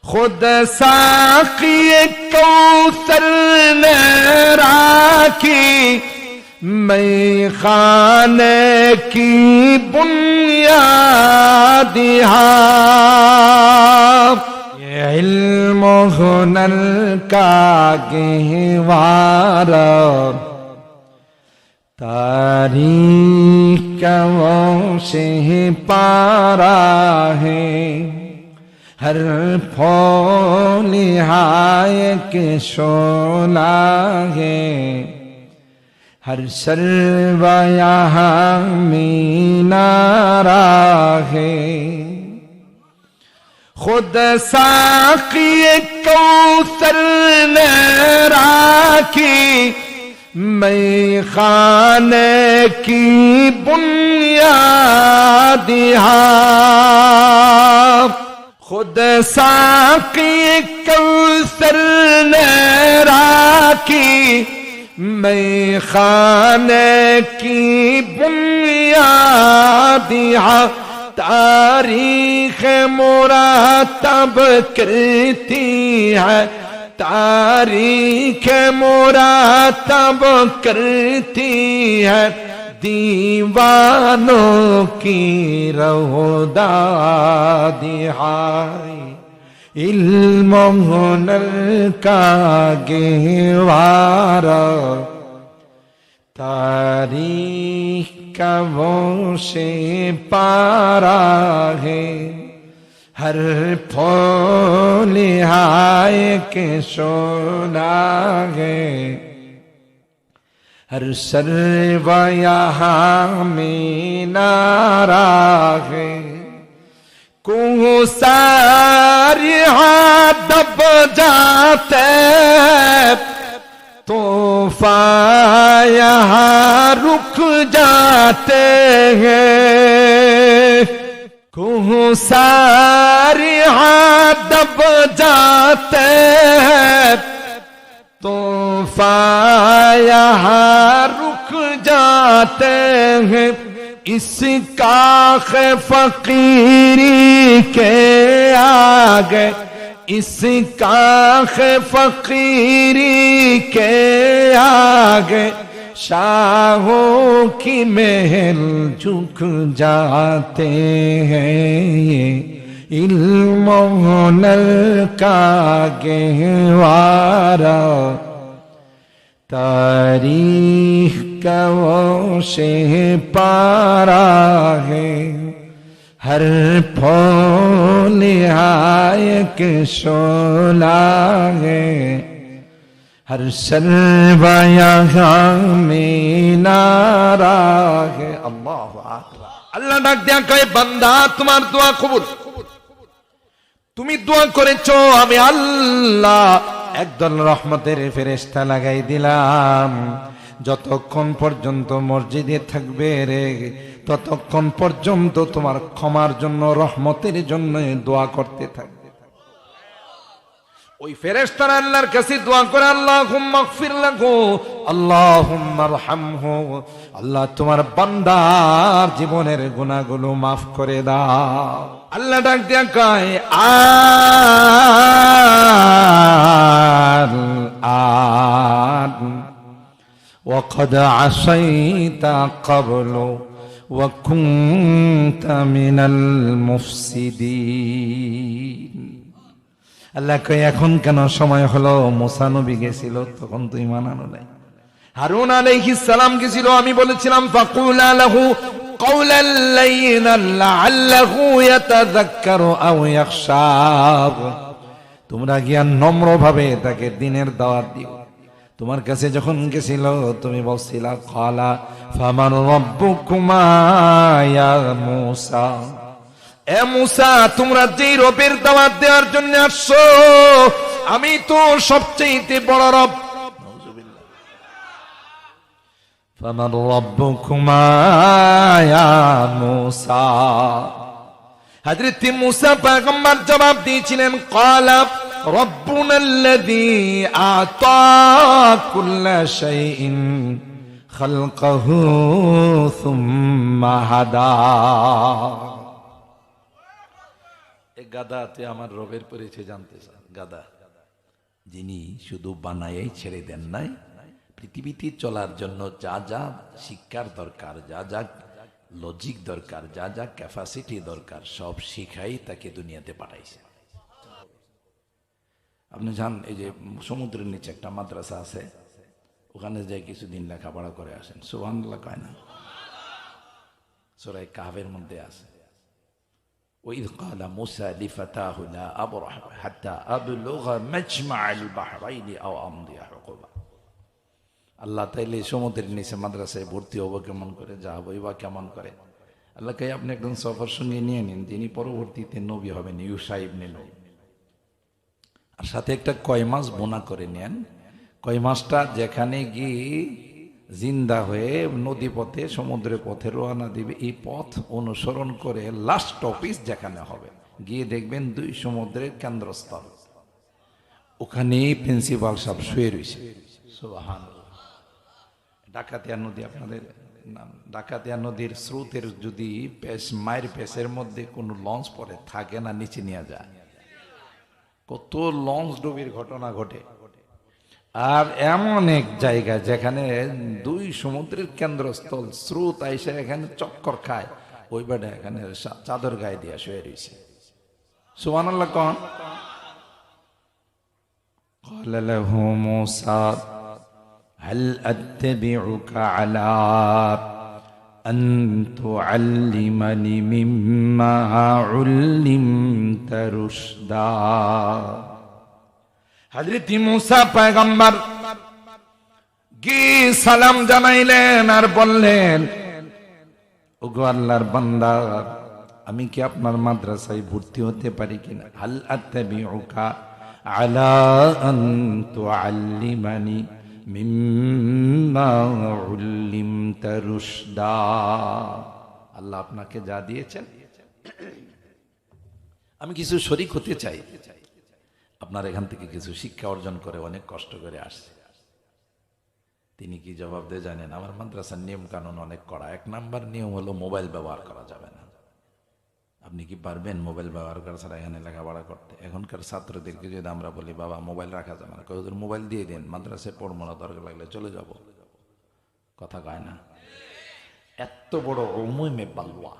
खुद साक़ी कौसर ने राखी मैं खाने की बुनियाद ये इल्म हुनर का गहवारा तारीख से पारा है हर फूल हाय के शोला है हर सर्व यहाँ मीनारा है खुद साक़ी कौसर ने राखी मैं खाने की बुनियाद खुद साक़ी कौसर ने राखी मैं खाने की बुनियाद तारीख मुरातब करती है तारीख मुरातब करती है दीवानों की रहोदा दिहाई इल्म हुनर का गहवारा तारीख का वो से पारा है हर फूल हाय के सोना है हर सर्व यहाँ मीनारा है को सारे दब जाते तूफा यहाँ रुक जाते हैं को सारे दब जाते हैं तूफा यहाँ रुक जाते हैं इसका फकीरी के आगे इसका फकीरी के आगे शाहों की महल झुक जाते हैं ये इल्म हुनर का गहवारा तारीख का वो से पारा है हर फूल हाय के शोला है हर सर्व यहाँ मीनारा है अल्लाह আকবার আল্লাহ ডাক দেয়া কয় বান্দা তোমার দোয়া কবুল তুমি দোয়া করেছো আমি আল্লাহ একদল রহমতের ফেরেশতা লাগাই দিলাম যতক্ষণ পর্যন্ত মসজিদে থাকবে রে ততক্ষণ পর্যন্ত তোমার ক্ষমার জন্য রহমতের জন্য দোয়া করতে থাকবে ওই ফেরেশতারা আল্লাহর কাছে দোয়া করে আল্লাহুম্মা গফির লাহু আল্লাহুম্মা আরহামহু আল্লাহ তোমার বান্দার জীবনের গুনাহগুলো maaf করে দাও আল্লাহ ডাক দিয়া কয় وقد عصيت قبل وكنت من المفسدين আল্লাহ কয় এখন কেন সময় হলো মুসা নবী গেছিল তখন তুই মানানো নাই হারুন আলাইহিস সালাম গেছিল আমি বলেছিলাম ফাকুলা লাহু قولا لينا لعله يتذكر او يخشى তোমরা গিয়া নম্রভাবে তাকে দ্বীনের দাওয়াত দিও তোমার কাছে যখন গেছিল তুমি বলছিলা ক্বালা ফামান রাব্বুকুমা ইয়া মূসা এ মূসা তোমরা যেই রবের দাওয়াত দেওয়ার জন্য আসছো আমি তো সবচেয়ে বড় রব فمن ربكما يا موسى حضرت موسى पैगंबर जवाब দিয়েছিলেন قال ربنا الذي اعطى كل شيء خلقه ثم هدى গাদাতে আমার রবের পরিচয় জানতে চান? গাদা যিনি শুধু বানায়েই ছেড়ে দেন নাই, পৃথিবীতে চলার জন্য যা যা শিক্ষার দরকার, যা যা লজিক দরকার, যা যা ক্যাপাসিটি দরকার, সব শিখাই তাকে দুনিয়াতে পাঠাইছে। আপনি জান, এই যে সমুদ্রের নিচে একটা মাদ্রাসা আছে, ওখানে যাই কিছুদিন লেখাপড়া করে আসেন। সুবহানাল্লাহ কয় না? সূরা কাহফের মধ্যে আছে, وإذ قال موسى لفتاه لا أبرح حتى أبلغ مجمع البحرين أو أمضي حقبا। আল্লাহ তাইলে সমুদ্রের নিচে মাদ্রাসায় ভর্তি হবো কেমন করে, যাবই বা কেমন করে? আল্লাহকে আপনি একজন সফর সঙ্গে নিয়ে নিন, যিনি পরবর্তীতে নবী হবেন, ইউশা ইবনে নূন। আর সাথে একটা কয় মাস বোনা করে নেন। কয় মাসটা যেখানে গিয়ে জিন্দা হয়ে নদী পথে সমুদ্রের পথে রওনা দিবে, এই পথ অনুসরণ করে লাস্ট অফিস যেখানে হবে গিয়ে দেখবেন দুই সমুদ্রের কেন্দ্রস্থল, ওখানেই প্রিন্সিপাল সাহেব শুয়ে রয়েছে। সুবহানাল্লাহ। ডাকাতিয়া নদী, আপনাদের নাম ডাকাতিয়া নদীর স্রোতের যদি মায়ের পেশের মধ্যে কোনো লঞ্চ পড়ে থাকে না, নিচে নিয়ে যায়। কত লঞ্চ ডুবির ঘটনা ঘটে। আর এমন এক জায়গা যেখানে দুই সমুদ্রের কেন্দ্রস্থল, স্রোত আইসা এখানে চক্কর খায়, ওই বেটা এখানে চাদর গায়ে দিয়া শুয়ে রয়েছে। সুবহানাল্লাহ কোন? قال له موسى هل أتبعك على أن تعلمني مما علمت رشدا। হযরত মুসা পয়গম্বর গিয়ে সালাম জানাইলেন আর বললেন, ওগো আল্লাহর বান্দা, আমি কি আপনার মাদ্রাসায় ভর্তি হতে পারি কিনা? হাল আত্তাবিউকা আলা আন তুআল্লিমানি মিম্মা উল্লিমতা রুশদা। আল্লাহ আপনাকে যা দিয়েছেন, আমি কিছু শরীক হতে চাই, আপনার এখান থেকে কিছু শিক্ষা অর্জন করে অনেক কষ্ট করে আসছে। তিনি কি জবাব দিয়ে জানেন? আমার মাদ্রাসার নিয়ম কানুন অনেক কড়া। 1 নাম্বার নিয়ম হলো মোবাইল ব্যবহার করা যাবে না। আপনি কি পারবেন মোবাইল ব্যবহার করা ছাড়া এখানে লেখাপড়া করতে? এখনকার ছাত্রদেরকে যদি আমরা বলি বাবা মোবাইল রাখা যাবে না, ওদের মোবাইল দিয়ে দিন, মাদ্রাসায় পড়বো না, দরকার লাগলে চলে যাব, কথা কয় না? এত বড় উমুমে বালওয়া,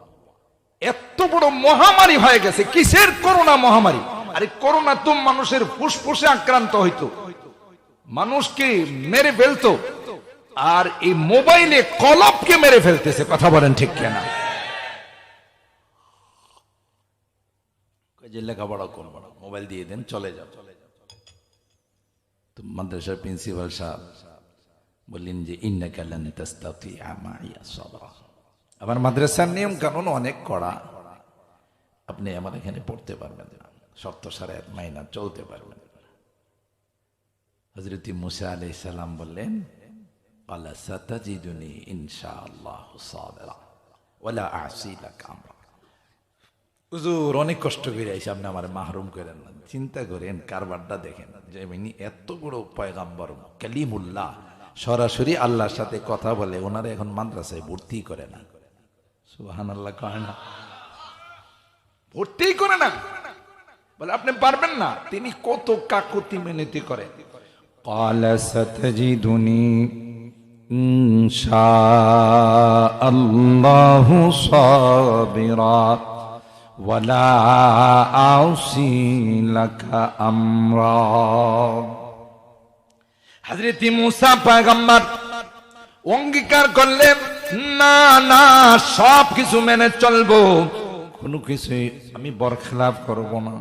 এত বড় মহামারী হয়ে গেছে। কিসের করোনা মহামারী? আরে করোনা তো মানুষের ফুসফুসে আক্রান্ত হইতো, মানুষকে মেরে ফেলতো, আর এই মোবাইলে কলবকে মেরে ফেলতেছে। কথা বলেন ঠিক কিনা? যে লেখাপড়া করবো না, মোবাইল দিয়ে দেন, চলে যাও। তো মাদ্রাসার প্রিন্সিপাল সাহেব বললেন যে ইন্নাকা লান তাস্তাতিআ মাইয়া সাবরা। আমার মাদ্রাসার নিয়ম কানুন অনেক কড়া, আপনি আমার এখানে পড়তে পারবেন না, শর্ত সারাত মাইনা চলতে পারবেন না। হযরত মুসা আলাইহিস সালাম বললেন, ক্বালা সাতাজিদুনি ইনশাআল্লাহু সাবিরা ওয়ালা আ'সি লাকা আমরা। হুজুর অনেক কষ্ট করে আইসা, আপনি আমার মাহরুম করেন না। চিন্তা করেন, কারবারটা দেখেন, যে ইনি এত বড় পয়গাম্বর কালিমুল্লাহ, সরাসরি আল্লাহর সাথে কথা বলে, ওনারা এখন মাদ্রাসায় ভর্তি করে না। সুবহানাল্লাহ কয় না? ভর্তি করে না, বলে আপনি পারবেন না। তিনি কত কাকুতি মিনতি করেন। ক্বালা সাতাজিদুনি ইনশাআল্লাহু সাবিরা ওয়ালা আ'সি লাকা আমরা। হযরত মুসা পয়গম্বর অঙ্গীকার করলেন, না না, সব কিছু মেনে চলবো, কোনো কিছু আমি বরখলাফ করব না।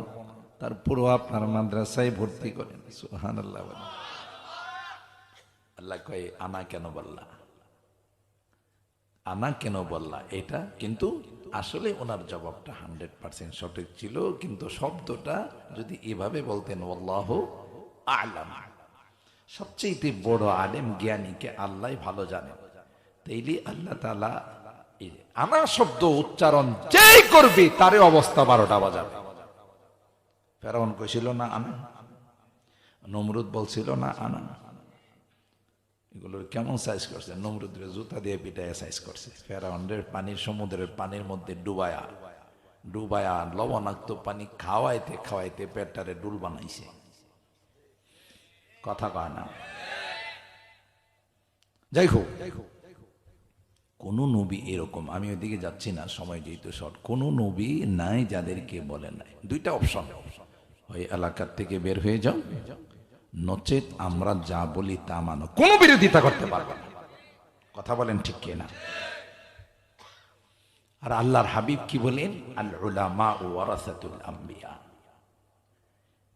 তারপরও আপনার মাদ্রাসায় ভর্তি করেন। সুবহানাল্লাহ। আল্লাহ কয়, আনা কেন বললা, আনা কেন বললা? এটা কিন্তু আসলে ওনার জবাবটা 100% সঠিক ছিল, কিন্তু শব্দটা যদি এভাবে বলতেন আল্লাহু আ'লাম, সবচেয়ে বড় আলেম জ্ঞানীকে আল্লাহ ভালো জানেন, তাইলে আল্লাহ তাআলা এই আনা শব্দ উচ্চারণ যেই করবে তার অবস্থা 12টা বাজাবে। ফেরাউন কইছিল না আনা, নমরুদ বলছিল না আনা, এগুলোর কেমন সাইজ করছে? নমরুদের জুতা দিয়ে পিটায় সাইজ করছে, ফেরাউনের পানির সমুদ্রের পানির মধ্যে ডুবায়া ডুবায়া লবণাক্ত পানি খাওয়াইতে খাওয়াইতে পেটটারে ডুল বানাইছে। কথা কয় না। যাই হোক, কোন নবী এরকম, আমি ওইদিকে যাচ্ছি না, সময় যেহেতু শর্ট, কোন নবী নাই যাদেরকে বলে নাই। দুইটা অপশন, ওই এলাকার থেকে বের হয়ে যাও, নচেত আমরা যা বলি তা মানো, কোনো বিরোধিতা করতে পারবে না। কথা বলেন ঠিক কিনা? আর আল্লাহর হাবিব কি বলেন? আল উলামা ওয়ারাসাতুল আম্বিয়া,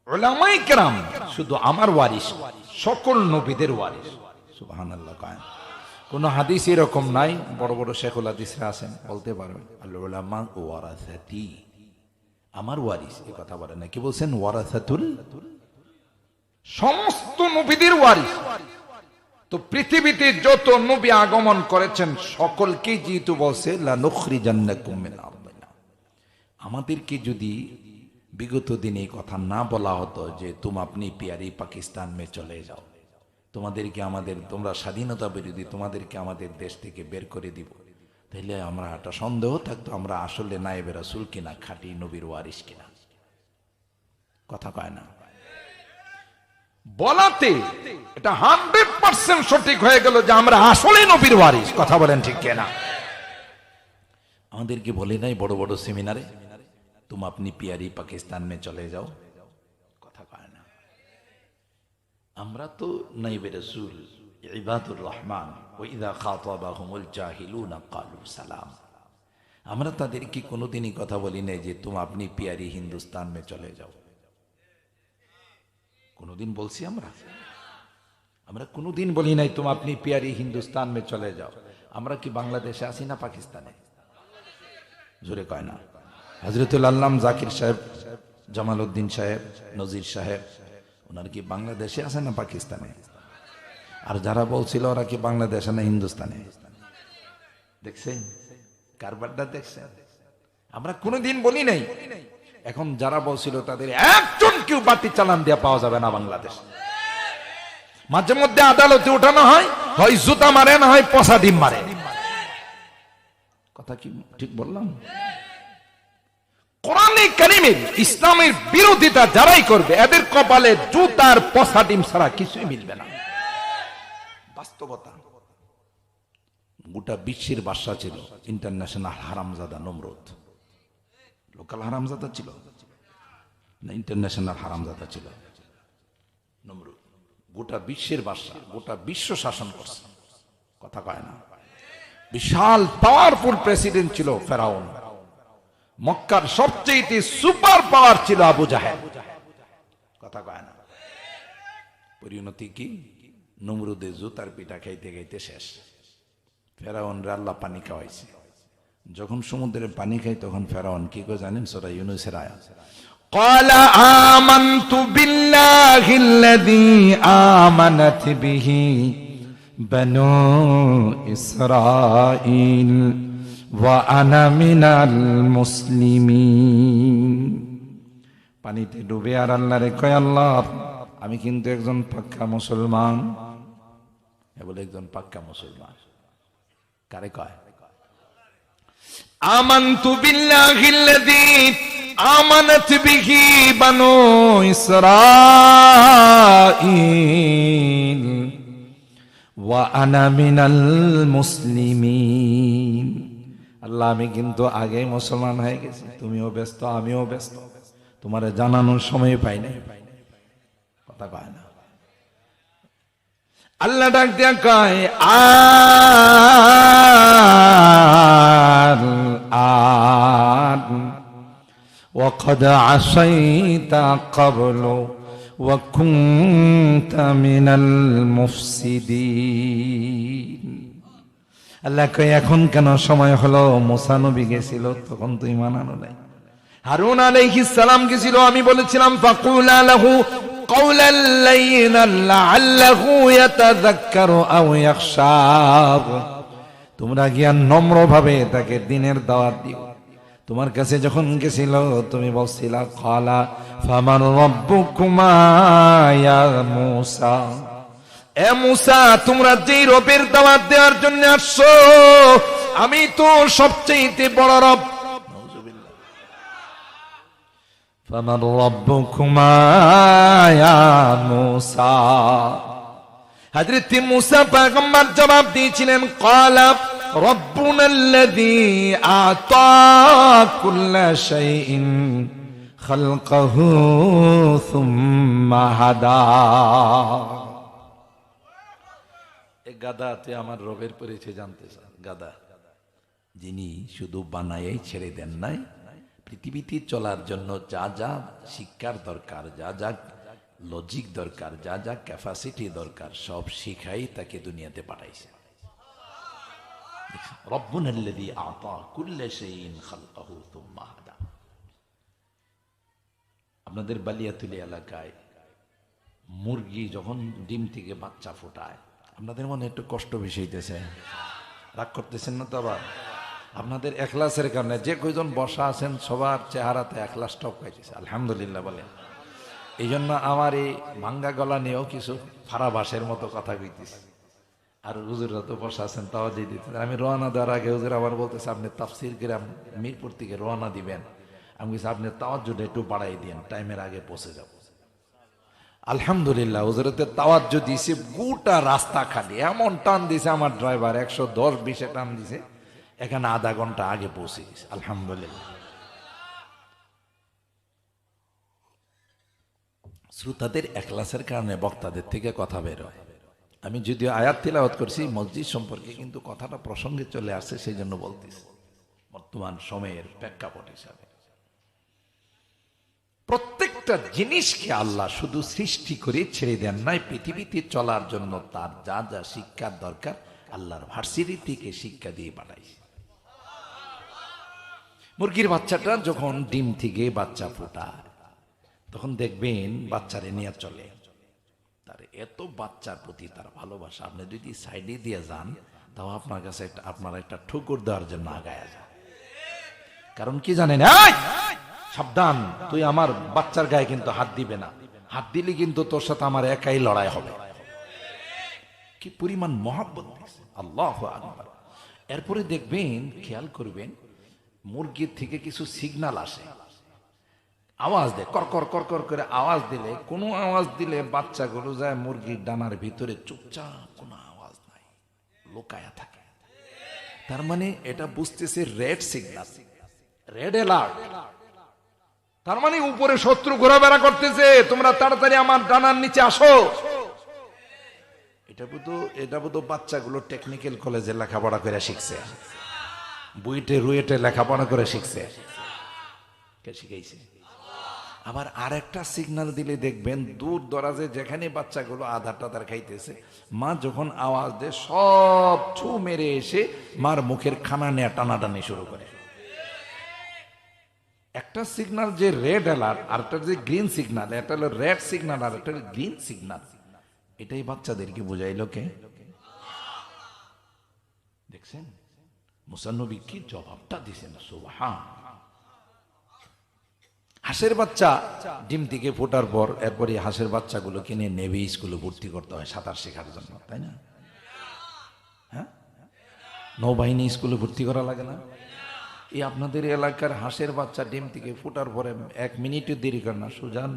উলামায়ে কেরাম শুধু আমার ওয়ারিস, সকল নবীদের ওয়ারিস। সুবহানাল্লাহ। কোন হাদিস এরকম নাই, বড় বড় শেখুল হাদিসরা আছেন, বলতে পারবেন আল উলামা ওয়ারাসাতি, আমার ওয়ারিস, এই কথা বলেন না। কি বলছেন? ওয়ারাসাতুল, সমস্ত নবীদের ওয়ারিস। তো পৃথিবীতে যত নবী আগমন করেছেন সকলকে যেহেতু বলছে লা নুখরিজান্নাকুম মিন আরদিনা, আমাদেরকে যদি বিগত দিনে এই কথা না বলা হতো যে তুম আপনি পিয়ারি পাকিস্তান মে চলে যাও, তোমাদেরকে আমাদের, তোমরা স্বাধীনতা বিরোধী, তোমাদেরকে আমাদের দেশ থেকে বের করে দিব, তাহলে আমরা একটা সন্দেহ থাকতো আমরা আসলে নায়েবে রাসূল কিনা, খাঁটি নবীর ওয়ারিস কিনা। কথা কয় না? বলাতে এটা 100% সঠিক হয়ে গেল যে আমরা আসলে নবীর ওয়ারিস। কথা বলেন ঠিক কিনা? আমাদেরকে বলে নাই বড় বড় সেমিনারে তুম আপনি পিয়ারি পাকিস্তান মে চলে যাও। কথা কয় না? আমরা তো নাইবে রাসূল ইবাদুর রহমান, ওয়া ইযা খাতাবাহুমুল জাহিলুনা ক্বালু সালাম, আমরা তাদেরকে কোনোদিনই কথা বলি নাই যে তুম আপনি পিয়ারি হিন্দুস্তান মে চলে যাও। কোনদিন বলছি আমরা? আমরা কোনদিন বলি নাই তুম আপনি পিয়ারি হিন্দুস্তান মে চলে যাও। আমরা কি বাংলাদেশে আছি না পাকিস্তানে? জোরে কয় না? হযরতুল আল্লাম জাকির সাহেব, জামাল উদ্দিন সাহেব, নজির সাহেব, ওনার কি বাংলাদেশে আছে না পাকিস্তানে? আর যারা বলছিল ওরা কি বাংলাদেশে না হিন্দুস্তানে? দেখছেন কারবারটা? দেখছেন? আমরা কোনদিন বলি নাই। এখন যারা বলছিল তাদের একজন কেউ বাতি চালান দিয়ে পাওয়া যাবে না বাংলাদেশ। মাঝে মধ্যে আদালতে উঠানো হয়, হয় জুতা মারে, না হয় পচা ডিম মারে। কথা কি ঠিক বললাম? কোরআনে কারিমের, ইসলামের বিরোধিতা যারাই করবে এদের কপালে জুতার পচা ডিম ছাড়া কিছুই মিলবে না। বাস্তবতা। গোটা বিশ্বের বাদশা ছিল ইন্টারন্যাশনাল হারামজাদা নমরুদ। লোকাল হারামজাদা ছিল না ইন্টারন্যাশনাল হারামজাদা ছিল নমরুদ। গোটা বিশ্বের বাদশা, গোটা বিশ্ব শাসন করছে। কথা কয় না? বিশাল পাওয়ারফুল প্রেসিডেন্ট ছিল ফেরাউন। মক্কার সবচেয়ে সুপার পাওয়ার ছিল আবু জাহেল। কথা কয় না? পরিণতি কি? নমরুদের জুতার পিঠা খাইতে খাইতে শেষ। ফেরাউন রে আল্লাহ পানি খাওয়াইছে। যখন সমুদ্রের পানি খাই তখন ফেরাউন কি করে জানেন? সূরা ইউনূসের আয়াত, ক্বালা আমানতু বিল্লাহিল্লাযী আমানাত বিহি বানু ইসরাঈল ওয়া আনা মিনাল মুসলিমিন। পানিতে ডুবে আর আল্লাহরে কয়, আল্লাহ আমি কিন্তু একজন পাক্কা মুসলমান। বলে একজন পাক্কা মুসলমান কারে কয়? আমানতু বিল্লাহিল্লাযী আমানাত বিহি বানু ইসরাঈল ওয়া আনা মিনাল মুসলিমিন। আল্লাহ আমি কিন্তু আগে মুসলমান হয়ে গেছি, তুমিও ব্যস্ত আমিও ব্যস্ত, তোমারে জানানোর সময় পাই নাই। কথা কয় না? আল্লাহ ডাক দিয়া কয়, وقد عصيت قبل وكنت من المفسدين। আল্লাহ কয় এখন কেন সময় হলো? মুসা নবী গেছিল তখন তো ঈমান আনো নাই। হারুন আলাইহিস সালাম গেছিল, আমি বলেছিলাম ফাকুলা লাহু কাওলাল লাইয়িনান লাআল্লাহু ইয়াতাযাক্কারু আও ইয়াখশা। তোমরা গিয়া নম্রভাবে তাকে দ্বীনের দাওয়াত দিও। তোমার কাছে যখন গেছিল তুমি বলছিলা ক্বালা ফামান রাব্বুকুমা ইয়া মূসা, এ মূসা তোমরা যেই রবের দাওয়াত দেওয়ার জন্য আসছো আমি তো সবচেয়ে বড় রব। নাউযুবিল্লাহ। ফামান রাব্বুকুমা ইয়া মূসা। হযরত মূসা পয়গম্বর জবাব দিয়েছিলেন, ক্বালা রাব্বুনাল্লাযী আ'তা কুল্লা শাইইন খালকাহু সুম্মা হাদা। এই গাধাতে আমার রবের পরিচয় জানতে চান? গাধা যিনি শুধু বানায়েই ছেড়ে দেন নাই, পৃথিবীতে চলার জন্য যা যা শিক্ষার দরকার, যা যা লজিক দরকার, যা যা ক্যাপাসিটি দরকার, সব শিখাই তাকে দুনিয়াতে পাঠাইছে। রব্বুনাল্লাযী আ'তা কুল্লা শাইইন খালকাহু সুম্মা হাদা। আপনাদের বালিয়াতুলি এলাকায় মুরগি যখন ডিম থেকে বাচ্চা ফোটায়, আপনাদের মনে একটু কষ্ট বেশি হইতেছে, রাগ করতেছেন না তো? আবার আপনাদের এখলাসের কারণে যে কয়জন বসা আছেন সবার চেহারাতে এখলাস টপ পাইতেছে, আলহামদুলিল্লাহ বলেন। এই জন্য আমার এই ভাঙ্গা গলা নিয়েও কিছু ফারাবাসের মতো কথা কইতেছি। আর হুজুররা তো বসা আছেন, তাও দিয়ে দিতে। আমি রওনা দেওয়ার আগে হুজুর আবার বলতেছে, আপনি তাফসীর গ্রাম মিরপুর থেকে রওনা দিবেন, আমি বলছি আপনি তাওয়াজ্জুদটা একটু বাড়াই দিন, টাইমের আগে পৌঁছে যাব। আলহামদুলিল্লাহ হুজুরতে তাওয়াজ্জু দিছে, গোটা রাস্তা খালি, এমন টান দিছে আমার ড্রাইভার, 110-20 টান দিছে, এখানে আধা ঘন্টা আগে পৌঁছে গেছে, আলহামদুলিল্লাহ। শ্রোতাদের এখলাসের কারণে বক্তাদের থেকে কথা বের হয়। আমি যদিও আয়াত তিলাওয়াত করছি মসজিদ সম্পর্কে, কিন্তু কথাটা প্রসঙ্গে চলে আসছে, সেই জন্য বলতেছি বর্তমান সময়ের প্রেক্ষাপট হিসাবে। প্রত্যেকটা জিনিসকে আল্লাহ শুধু সৃষ্টি করে ছেড়ে দেন নাই, পৃথিবীতে চলার জন্য তার যা যা শিক্ষার দরকার আল্লাহর ভার্সিটি থেকে শিক্ষা দিয়ে পাঠাইছে। মুরগির বাচ্চাটা যখন ডিম থেকে বাচ্চা ফোটায়, তখন দেখবেন বাচ্চারে নিয়ে চলে, তার এত বাচ্চার প্রতি তার ভালোবাসা, আপনি যদি সাইডে দিয়ে যান তাও আপনার কাছে আপনার একটা ঠুকুর দেওয়ার জন্য আগায়া যায়। কারণ কি জানেন? সাবধান, তুই আমার বাচ্চার গায়ে কিন্তু হাত দিবে না, হাত দিলে কিন্তু তোর সাথে আমার একাই লড়াই হবে। কি পরিমাণ মহব্বত, আল্লাহু আকবার। এরপরে দেখবেন, খেয়াল করবেন, মুরগির থেকে কিছু সিগন্যাল আসে, আওয়াজ দেয়, করকর করকর করে আওয়াজ দিলে, কোনো আওয়াজ দিলে বাচ্চাগুলো যায় মুরগির ডানার ভিতরে চুপচাপ, কোনো আওয়াজ নাই, লুকায়া থাকে। তার মানে এটা বুঝতেছে রেড সিগন্যাল, রেড অ্যালার্ট। তার মানে উপরে শত্রু ঘোরাফেরা করতেছে, তোমরা তাড়াতাড়ি আমার ডানার নিচে আসো। এটা বোধ বাচ্চাগুলো টেকনিক্যাল কলেজে লেখাপড়া করে শিখছে, বুয়েটে রুয়েটে লেখাপড়া করে শিখছে, কে শিখাইছে? আবার আরেকটা সিগন্যাল দিলে দেখবেন দূর দরাজে যেখানে বাচ্চাগুলো আধার টাধার খাইতেছে, মা যখন আওয়াজ দেয় সব ছু মেরে এসে মার মুখের খানা নেয়া টানাটানি শুরু করে। একটা সিগন্যাল যে রেড অ্যালার্ট, আর একটা যে গ্রিন সিগন্যাল, এটা হলো রেড সিগন্যাল আর একটা গ্রিন সিগন্যাল। এটাই বাচ্চাদেরকে বুঝাইলো কে? দেখছেন মুসা নবী কি জবাবটা দিছেন, সুবহান। হাঁসের বাচ্চা ডিম থেকে ফোটার পর এরপরে হাঁসের বাচ্চাগুলো কিনে নেভি স্কুলে ভর্তি করতে হয় সাঁতার শেখার জন্য, তাই না? হ্যাঁ, নৌবাহিনী স্কুলে ভর্তি করা লাগে না? এই আপনাদের এলাকার হাঁসের বাচ্চা ডিম থেকে ফোটার পরে 1 মিনিটও দেরি করে না, সুজান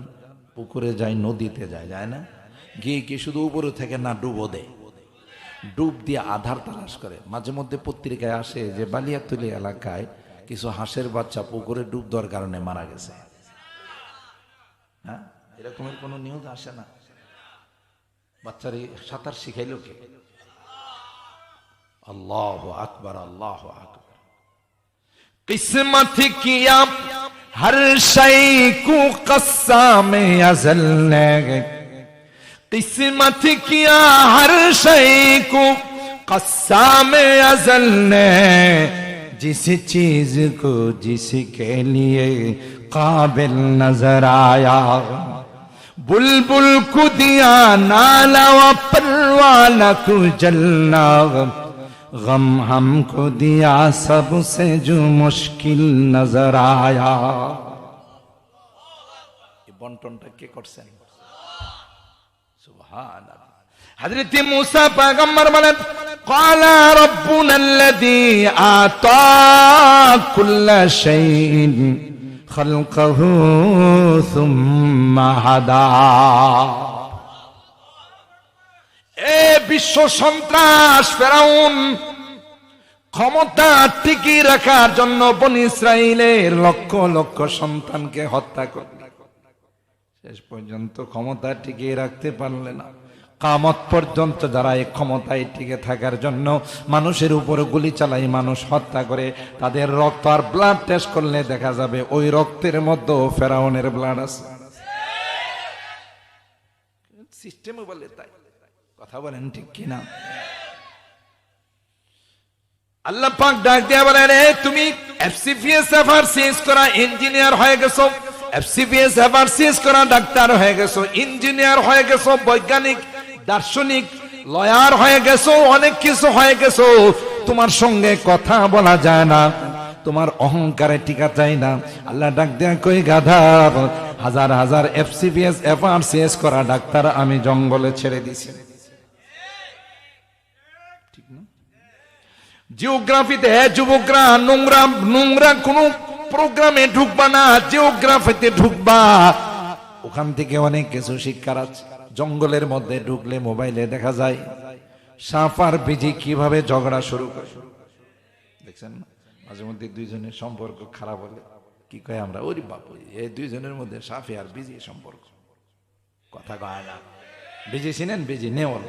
পুকুরে যায়, নদীতে যায়, যায় না? গিয়ে কি শুধু উপরে থেকে না ডুবো দেয়, ডুব দিয়ে আধার তালাশ করে। মাঝে মধ্যে পত্রিকায় আসে যে বালিয়াতুলি এলাকায় কিছু হাঁসের বাচ্চা পুকুরে ডুব দেওয়ার কারণে মারা গেছে। হ্যাঁ, এরকমের কোনো নিউজ আসে না? বাচ্চারে সাঁতার শিখাইলো কে? আল্লাহু আকবার, আল্লাহু আকবার। किस्मत किया हर शय को कस्साम अज़ल ने, किस्मत किया हर शय को कस्साम अज़ल ने, जिस चीज को जिसके लिए काबिल नजर आया, बुलबुल को दिया नाला व परवाना को जलना, गम हमको दिया सबसे जो मुश्किल नजर आया। ये बंटनটা কে করছেন? সুবহানাল্লাহ। হযরত মুসা পয়গম্বর বলেন, ক্বালা রাব্বুনা আল্লাযী আতা কুল্লা শাইইন খালকাহু সুম্মা হাদা। এ বিশ্ব সন্ত্রাস ফেরাউন ক্ষমতা টিকিয়ে রাখার জন্য বনী ইসরাইলের লক্ষ লক্ষ সন্তানকে হত্যা করল, শেষ পর্যন্ত ক্ষমতা টিকিয়ে রাখতে পারলে না। কিয়ামত পর্যন্ত যারা এই ক্ষমতায় টিকে থাকার জন্য মানুষের উপর গুলি চালাই, মানুষ হত্যা করে, তাদের রক্ত আর ব্লাড টেস্ট করলে দেখা যাবে ওই রক্তের মধ্যে ফেরাউনের ব্লাড আছে। সিস্টেমে বলে তাই, কথা বলেন ঠিক কিনা? আল্লাহ পাক ডাক দিয়া বলেন, তুমি এফসিপিএস এফআরসিএস করা ইঞ্জিনিয়ার হয়ে গেছো, এফসিপিএস এফআরসিএস করা ডাক্তার হয়ে গেছো, ইঞ্জিনিয়ার হয়ে গেছো, বৈজ্ঞানিক, দার্শনিক, লয়ার হয়ে গেছো, অনেক কিছু হয়ে গেছো। তোমার সঙ্গে কথা বলা যায় না, তোমার অহংকারে টিকা চাই না। আল্লাহ ডাক দেয়া কই, গাধা, হাজার হাজার এফসিপিএস এফআরসিএস করা ডাক্তার আমি জঙ্গলে ছেড়ে দিছি। জিওগ্রাফিতে যুবকরা নোংরা নোংরা কোন প্রোগ্রামে ঢুকবা না, জিওগ্রাফিতে ঢুকবা, ওখান থেকে অনেক কিছু শিক্ষার আছে। জঙ্গলের মধ্যে ঢুকলে মোবাইলে দেখা যায় সাপ আর বিজি কিভাবে ঝগড়া শুরু করে, দেখছেন না? মাঝে মধ্যে দুইজনের সম্পর্ক খারাপ হলে কি কয় আমরা, ওরে বাপু, এই দুইজনের মধ্যে সাপে আর বিজি সম্পর্ক, কথা কয় না। বিজি চিনেন? বিজি নেওয়াল,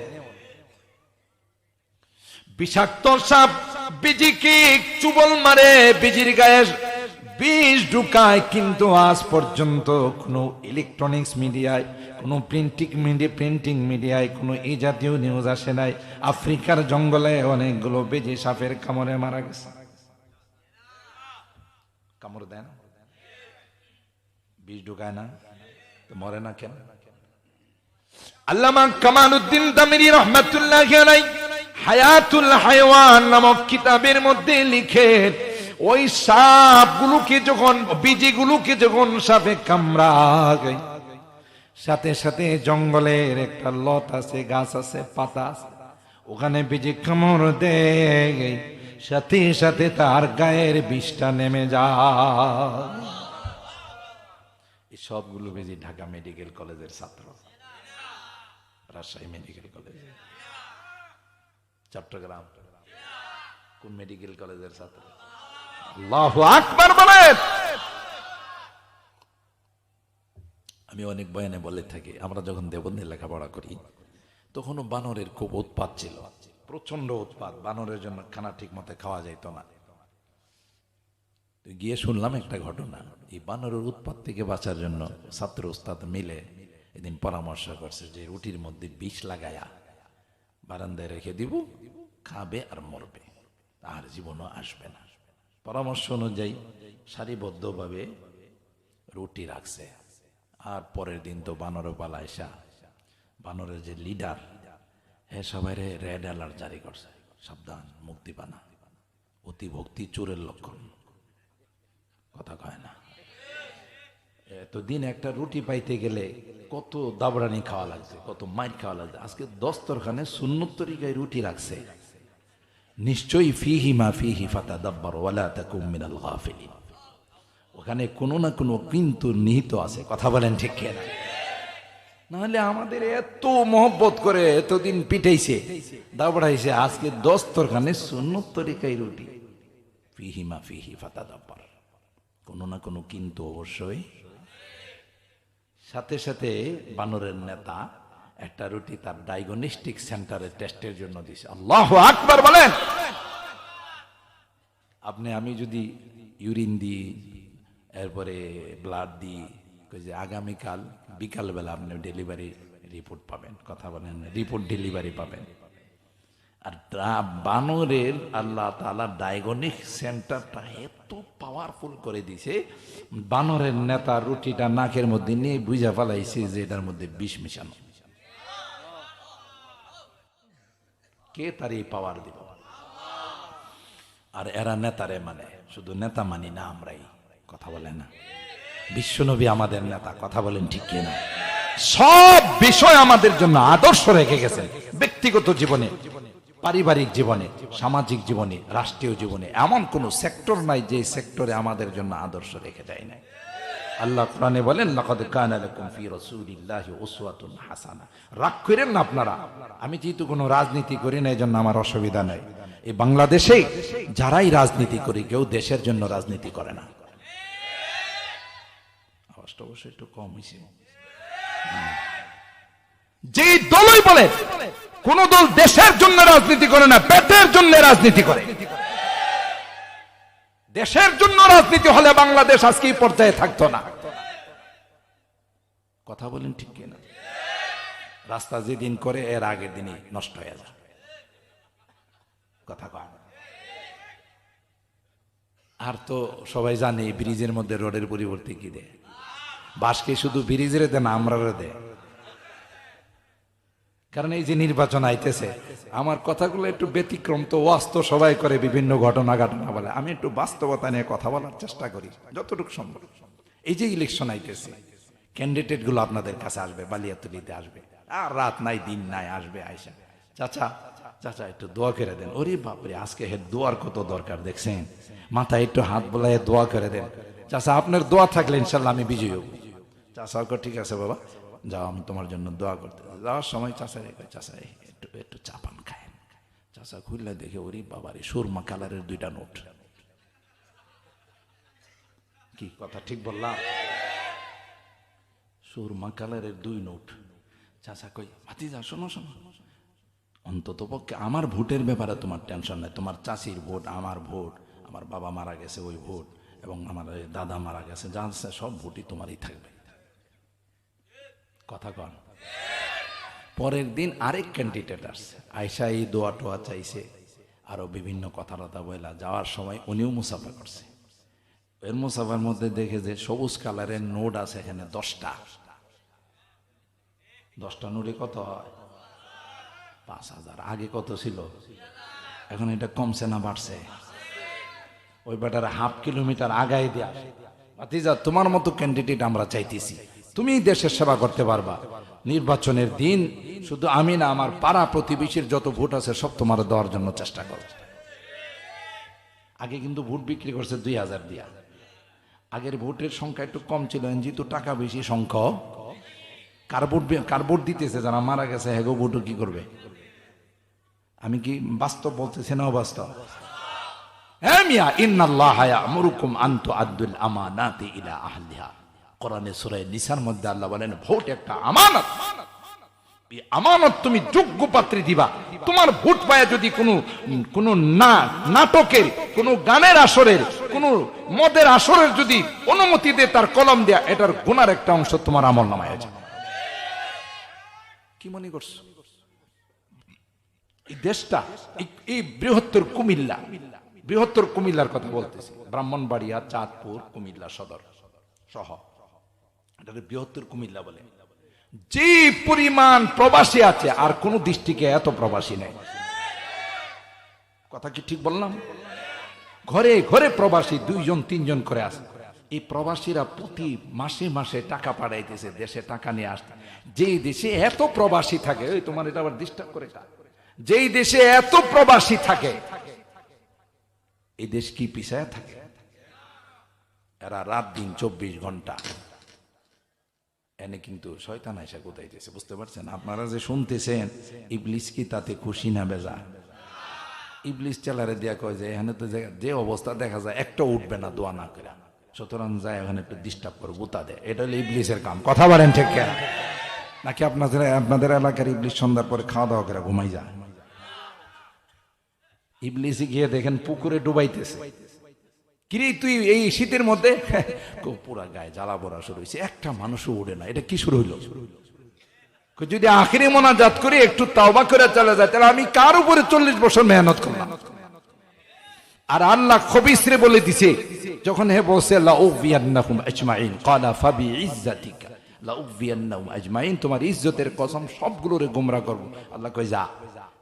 বিষাক্ত সাপ বিজিকে চুবল মারে, বিজির গায়ে বিষ ঢুকায়, কিন্তু আজ পর্যন্ত কোনো ইলেকট্রনিক্স মিডিয়ায়, কোনো প্রিন্টিং মিডিয়ায় কোনো এই জাতীয় নিউজ আসে নাই আফ্রিকার জঙ্গলে অনেকগুলো বিজি সাপের কামড়ে মারা গেছে। কামড় দেয় না, বিষ ঢুকায় না, তো মরে না কেন? আল্লামা কামালউদ্দিন তামিরি রহমাতুল্লাহি আলাইহি হায়াতুল হায়াওয়ান নামক কিতাবের মধ্যে লিখেন, ওই সাপগুলোকে যখন, বিজিগুলোকে যখন সাপে কামড়ায়, সাথে সাথে জঙ্গলের একটা লত আছে, গাছ আছে, পাতা আছে, ওখানে বিজি কামড় দেয়, সাথে সাথে তার গায়ের বিষটা নেমে যায়। এই সবগুলো বিজি ঢাকা মেডিকেল কলেজের ছাত্র, রাজশাহী মেডিকেল কলেজ, চট্টগ্রাম কোন মেডিকেল কলেজের ছাত্র? আল্লাহু আকবার বলেন। আমি অনেক বয়ানে বলে থাকি, আমরা যখন দেবন্দে লেখাপড়া করি তখনও বানরের খুব উৎপাত ছিল, প্রচন্ড উৎপাত, বানরের জন্য খানা ঠিক মতো খাওয়া যাইত না। গিয়ে শুনলাম একটা ঘটনা, এই বানরের উৎপাত থেকে বাঁচার জন্য ছাত্র ওস্তাদ মিলে এদিন পরামর্শ করছে যে রুটির মধ্যে বিষ লাগায়া বারান্দায় রেখে দিব, খাবে আর মরবে, আর জীবনও আসবে না। পরামর্শ অনুযায়ী সারিবদ্ধভাবে রুটি রাখছে। আর পরের দিন তো বানর পালা এসা, বানরের যে লিডার, হ্যাঁ সবাই রেড অ্যালার্ট জারি করছে, সাবধান, মুক্তি পানা, অতি ভক্তি চোরের লক্ষণ, কথা কয় না। এতদিন একটা রুটি পাইতে গেলে কত দাবড়ানি খাওয়া লাগছে, কত মাইর খাওয়া লাগছে। আজকে দস্তরখানে সুন্নত তরিকায় রুটি রাখছে, নিশ্চয়ই ফিহি মা ফিহি ফাতাদাব্বারু ওয়ালা তাকুম মিনাল গাফিলিন, ওখানে কোনো না কোনো কিন্তু নিহিত আছে, কথা বলেন ঠিক কিনা? নাহলে আমাদের এত মহব্বত করে এতদিন পিটাইছে, দাবড়াইছে, আজকে দস্তরখানে সুন্নত তরিকায় রুটি, ফিহি মা ফিহি ফাতাদাব্বার, কোনো না কোনো কিন্তু অবশ্যই। সাথে সাথে বানরের নেতা একটা রুটি তার ডায়াগনস্টিক সেন্টারে টেস্টের জন্য দিছে। আল্লাহু আকবার বলেন। আপনি আমি যদি ইউরিন দিই, এরপরে ব্লাড দিই, যে আগামীকাল বিকালবেলা আপনি ডেলিভারি রিপোর্ট পাবেন, কথা বলেন, রিপোর্ট ডেলিভারি পাবেন। আর বানরের আল্লাহ তাআলা ডায়াগনস্টিক সেন্টারটা এত পাওয়ারফুল করে দিছে, বানরের নেতা রুটিটা নাকের মধ্যে নিয়ে বুঝা ফেলাইছে যে এটার মধ্যে বিষ মিশানো। কে তার এই পাওয়ার দিব? আর এরা নেতারে মানে, শুধু নেতা মানি না আমরাই, কথা বলে না? বিশ্বনবী আমাদের নেতা, কথা বলেন ঠিক কিনা? সব বিষয় আমাদের জন্য আদর্শ রেখে গেছেন, ব্যক্তিগত জীবনে, পারিবারিক জীবনে, সামাজিক জীবনে, রাষ্ট্রীয় জীবনে। এমন কোন সেক্টর নাই যে সেক্টরে আমাদের জন্য আদর্শ রেখে দেয় নাই। আল্লাহ কোরআনে বলেন লাকাদ কানা লাকুম ফি রাসূলিল্লাহি উসওয়াতুন হাসানা। রাগ করেন না আপনারা, আমি যেহেতু কোনো রাজনীতি করি না এজন্য আমার অসুবিধা নাই। এই বাংলাদেশে যারাই রাজনীতি করি কেউ দেশের জন্য রাজনীতি করে না। আওয়াজটা অবশ্যই একটু কম হয়েছে। যে দলই বলে কোন দল দেশের জন্য রাজনীতি করে না, পেটের জন্য রাজনীতি করে। দেশের জন্য রাজনীতি হলে বাংলাদেশ আজকে এই পর্যায়ে থাকতো না। কথা বলেন ঠিক কিনা? রাস্তা যেদিন করে এর আগের দিনই নষ্ট হয়ে যায়। কথা কয় আর তো সবাই জানে ব্রিজের মধ্যে রোডের পরিবর্তে কি দেয়? বাসকে শুধু ব্রিজের দেয় না, আমরা দেয়। কারণ এই যে নির্বাচন আইতেছে, আমার কথাগুলো একটু ব্যতিক্রম, তো ওয়াস্তব সবাই করে বিভিন্ন ঘটনা বলে, আমি একটু বাস্তবতা নিয়ে কথা বলার চেষ্টা করি যতটুকু সম্ভব। এই যে ইলেকশন আইতেছে, ক্যান্ডিডেট গুলো আপনাদের কাছে আসবে, বালিয়াতুলিতে আসবে, আর রাত নাই দিন নাই আসবে, আইসা চাচা চাচা একটু দোয়া করে দেন। ওরে বাপরে, আজকে হে দোয়ার কত দরকার দেখছেন, মাথায় একটু হাত বোলায় দোয়া করে দেন। চাচা আপনার দোয়া থাকলে ইনশাল্লাহ আমি বিজয়ী হব। চাচা ঠিক আছে বাবা, যাও আমি তোমার জন্য দোয়া করতে। যাওয়ার সময় চাচা রেখে, চাচা একটু একটু চা পান খায়। চাচা খুললে দেখে ওরে বাবারে সুরমা কালারের 2টা নোট। কি কথা ঠিক বললাম? সুরমা কালারের 2 নোট। চাচা কই ভাতিজা শোনো শোনো, অন্তত পক্ষে আমার ভোটের ব্যাপারে তোমার টেনশন নাই। তোমার চাচির ভোট, আমার ভোট, আমার বাবা মারা গেছে ওই ভোট, এবং আমার দাদা মারা গেছে, যা আছে সব ভোটই তোমারই থাকবে। কথা কন। পরের দিন আরেক ক্যান্ডিডেট আসছে, আয়সা এই দোয়া টোয়া চাইছে, আরো বিভিন্ন কথা বলা। যাওয়ার সময় উনিও মুসাফা করছে। এর মুসাফার মধ্যে দেখে যে সবুজ কালারের নোট আছে এখানে 10টা। 10টা নোটে কত হয়? 5,000। আগে কত ছিল? এখন এটা কমছে না বাড়ছে? ওই বেটার হাফ কিলোমিটার আগায় দেয়া, ভাতিজা তোমার মতো ক্যান্ডিডেট আমরা চাইতেছি, তুমি দেশের সেবা করতে পারবা। নির্বাচনের দিন শুধু আমি না, আমার পাড়া প্রতিবেশীর যত ভোট আছে সব তোমার দেওয়ার জন্য চেষ্টা করো। আগে কিন্তু ভোট বিক্রি করছে 2,000 দিয়া। আগের ভোটের সংখ্যা একটু কম ছিল, যেহেতু টাকা বেশি সংখ্যা, কার ভোট দিতেছে যারা মারা গেছে, হেগো ভোট কি করবে? আমি কি বাস্তব বলতেছি না অবাস্তব? হ্যাঁ মিয়া, ইন্নাল্লাহা ইয়া'মুরুকুম আন তু'আদ্দুল আমানাতি ইলা আহলিহা। কোরআনে সূরা নিসার মধ্যে আল্লাহ বলেন ভোট একটা আমানত। এই আমানত তুমি যোগ্য পাত্রে দিবা। তোমার ভোট পায় যদি কোনো নাটকের, কোনো গানের আসরের, কোনো মদের আসরের যদি অনুমতি দেয়, তার কলম দেয়া, এটার গুনার একটা অংশ তোমার আমলনামায় আছে। কি মনে করছো? এই দেশটা, এই বৃহত্তর কুমিল্লার কথা বলতেছি, ব্রাহ্মণবাড়িয়া, চাঁদপুর, কুমিল্লা সদর সহ, এটাকে বৃহত্তর কুমিল্লা বলে। যে পরিমাণ প্রবাসী আছে, আর কোন ডিস্ট্রিক্টে এত প্রবাসী নেই। কথা কি ঠিক বললাম? ঘরে ঘরে প্রবাসী 2-3 করে আছে। এই প্রবাসীরা প্রতি মাসে মাসে টাকা পাঠাইতেছে, দেশে টাকা নিয়ে আসতে। যেই দেশে এত প্রবাসী থাকে, ওই তোমার এটা আবার ডিস্টার্ব করে, যেই দেশে এত প্রবাসী থাকে, এই দেশ কি পিছায় থাকে? এরা রাত দিন 24 ঘন্টা এনে কিন্তু শয়তান আয়সা কোথাইতেছে, বুঝতে পারছেন? আপনারা যে শুনতেছেন, ইবলিস কি তাতে খুশি না বেজা? ইবলিস চেলারে দিয়া কয় যে এখানে তো যে অবস্থা দেখা যায় একটা উঠবে না দোয়া না করে, সুতরাং যায় ওখানে একটু ডিস্টার্ব করে গুতা দেয়। এটা হলো ইবলিসের কাম। কথা বলেন ঠিক কেন? নাকি আপনাদের এলাকার ইবলিস সন্ধ্যার পরে খাওয়া দাওয়া করে ঘুমাই যায়? ইবলিসে গিয়ে দেখেন পুকুরে ডুবাইতেছে। কিরে তুই এই শীতের মধ্যে? পুরা গায়ে জ্বালা পড়া শুরু হয়েছে, একটা মানুষও উড়ে না। এটা কি শুরু হইল? যদি আখিরি মোনাজাত করে একটু তাওবা করে চলে যায়, তাহলে আমি কার উপরে 40 বছর মেহনত করলাম? আর আল্লাহ খবিসরে বলে দিছে, যখন হে বলছে লাউফিয়ান্নাহুম আজমাইন, ক্বালা ফাবিইজ্জাতিকা লাউফিয়ান্নাহুম আজমাইন, তোমার ইজ্জতের কসম সবগুলোরে গোমরা করব। আল্লাহ কয় যা,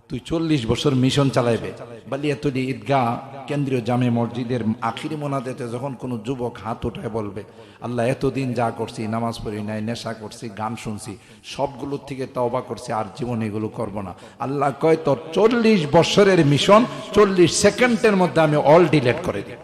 তুই 40 বছর মিশন চালাইবে। বালিয়াতুলি ঈদগাহ কেন্দ্রীয় জামে মসজিদের আখিরি মোনাজাতে যখন কোনো যুবক হাত উঠায় বলবে, আল্লাহ এতদিন যা করছি, নামাজ পড়ি নাই, নেশা করছি, গান শুনছি, সবগুলোর থেকে তওবা করছি, আর জীবনে এগুলো করব না। আল্লাহ কয় তোর 40 বছরের মিশন 40 সেকেন্ডের মধ্যে আমি অল ডিলিট করে দিই।